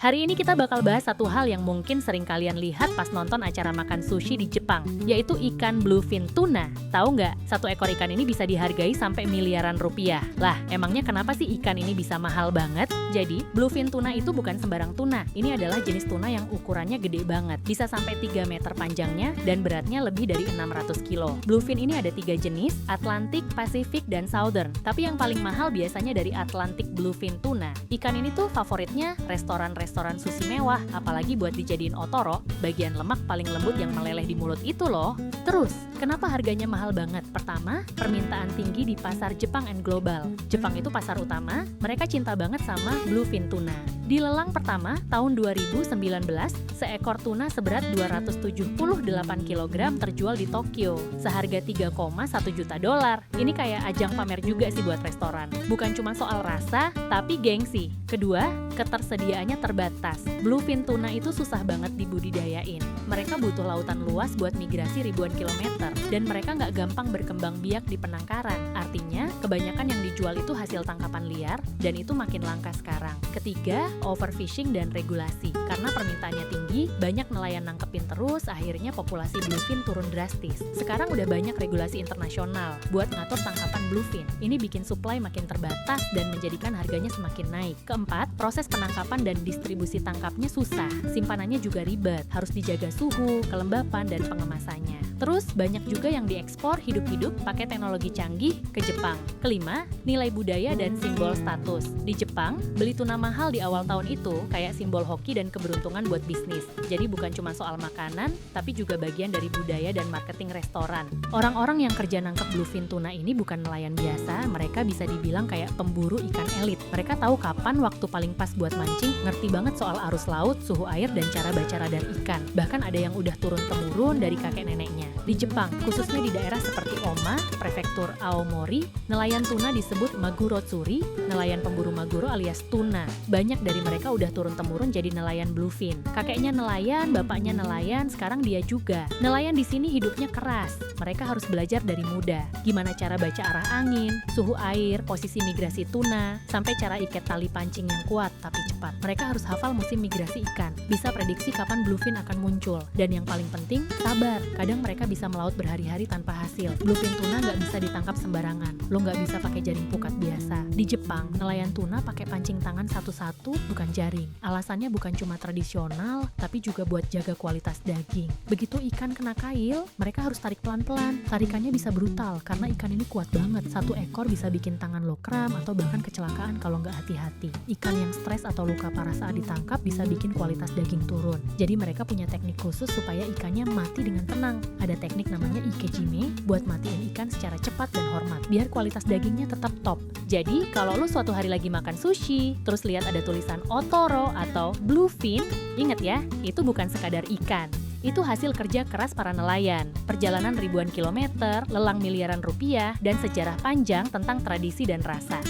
Hari ini kita bakal bahas satu hal yang mungkin sering kalian lihat pas nonton acara makan sushi di Jepang, yaitu ikan bluefin tuna. Tahu nggak, satu ekor ikan ini bisa dihargai sampai miliaran rupiah. Lah, emangnya kenapa sih ikan ini bisa mahal banget? Jadi, bluefin tuna itu bukan sembarang tuna. Ini adalah jenis tuna yang ukurannya gede banget, bisa sampai 3 meter panjangnya dan beratnya lebih dari 600 kilo. Bluefin ini ada 3 jenis, Atlantic, Pacific, dan Southern. Tapi yang paling mahal biasanya dari Atlantic bluefin tuna. Ikan ini tuh favoritnya restoran sushi mewah, apalagi buat dijadiin otoro, bagian lemak paling lembut yang meleleh di mulut itu loh. Terus, kenapa harganya mahal banget? Pertama, permintaan tinggi di pasar Jepang and global. Jepang itu pasar utama, mereka cinta banget sama bluefin tuna. Di lelang pertama, tahun 2019, seekor tuna seberat 278 kg terjual di Tokyo, seharga 3,1 juta dolar. Ini kayak ajang pamer juga sih buat restoran. Bukan cuma soal rasa, tapi gengsi. Kedua, ketersediaannya terbatas. Bluefin tuna itu susah banget dibudidayain. Mereka butuh lautan luas buat migrasi ribuan kilometer, dan mereka nggak gampang berkembang biak di penangkaran. Artinya, kebanyakan yang dijual itu hasil tangkapan liar, dan itu makin langka sekarang. Ketiga, overfishing dan regulasi. Karena permintaannya tinggi, banyak nelayan nangkepin terus, akhirnya populasi bluefin turun drastis. Sekarang udah banyak regulasi internasional buat ngatur tangkapan bluefin. Ini bikin supply makin terbatas dan menjadikan harganya semakin naik. Keempat, proses penangkapan dan distribusi tangkapnya susah. Simpanannya juga ribet, harus dijaga suhu, kelembapan, dan pengemasannya. Terus, banyak juga yang diekspor hidup-hidup pakai teknologi canggih ke Jepang. Kelima, nilai budaya dan simbol status. Di Jepang, beli tuna mahal di awal tahun itu kayak simbol hoki dan keberuntungan buat bisnis. Jadi bukan cuma soal makanan, tapi juga bagian dari budaya dan marketing restoran. Orang-orang yang kerja nangkep bluefin tuna ini bukan nelayan biasa, mereka bisa dibilang kayak pemburu ikan elit. Mereka tahu kapan waktu paling pas buat mancing, ngerti banget soal arus laut, suhu air, dan cara baca radar ikan. Bahkan ada yang udah turun-temurun dari kakek neneknya. Di Jepang, khususnya di daerah seperti Oma, prefektur Aomori, nelayan tuna disebut magurotsuri, nelayan pemburu maguro alias tuna. Banyak dari mereka udah turun-temurun jadi nelayan bluefin. Kakeknya nelayan, bapaknya nelayan, sekarang dia juga. Nelayan di sini hidupnya keras. Mereka harus belajar dari muda. Gimana cara baca arah angin, suhu air, posisi migrasi tuna, sampai cara ikat tali pancing yang kuat tapi cepat. Mereka harus hafal musim migrasi ikan, bisa prediksi kapan bluefin akan muncul. Dan yang paling penting, sabar. Kadang mereka bisa melaut berhari-hari tanpa hasil. Bluefin tuna nggak bisa ditangkap sembarangan. Lo nggak bisa pakai jaring pukat biasa. Di Jepang, nelayan tuna pakai pancing tangan satu-satu, bukan jaring. Alasannya bukan cuma tradisional, tapi juga buat jaga kualitas daging. Begitu ikan kena kail, mereka harus tarik pelan-pelan. Tarikannya bisa brutal, karena ikan ini kuat banget. Satu ekor bisa bikin tangan lo kram, atau bahkan kecelakaan kalau nggak hati-hati. Ikan yang stres atau luka parah saat ditangkap bisa bikin kualitas daging turun. Jadi mereka punya teknik khusus supaya ikannya mati dengan tenang. Ada teknik namanya ikejime buat matiin ikan secara cepat dan hormat, biar kualitas dagingnya tetap top. Jadi, kalau lu suatu hari lagi makan sushi, terus lihat ada tulisan otoro atau bluefin, ingat ya, itu bukan sekadar ikan. Itu hasil kerja keras para nelayan, perjalanan ribuan kilometer, lelang miliaran rupiah, dan sejarah panjang tentang tradisi dan rasa.